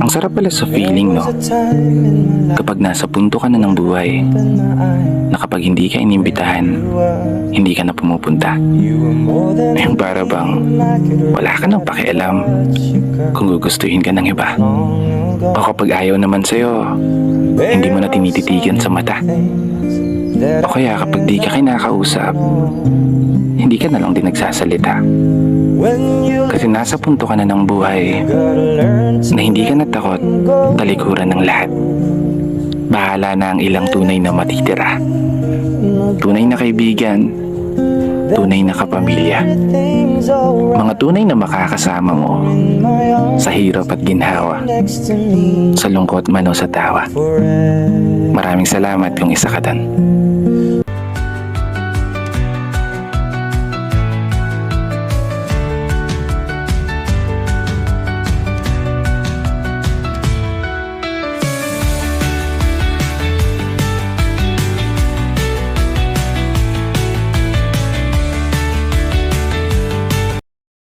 Ang sarap pala sa feeling, no? Kapag nasa punto ka na ng buhay, na kapag hindi ka inimbitahan, hindi ka na pumupunta. Yung para bang wala ka nang pakialam kung gugustuhin ka ng iba. O kapag ayaw naman sa'yo, hindi mo na tinititigan sa mata. O kaya kapag di ka kinakausap, hindi ka na lang din nagsasalita. Kasi nasa punto ka na ng buhay na hindi ka natakot talikuran ng lahat. Bahala na ang ilang tunay na matitira. Tunay na kaibigan, tunay na kapamilya. Mga tunay na makakasama mo sa hirap at ginhawa, sa lungkot man o sa tawa. Maraming salamat kung isa ka dan.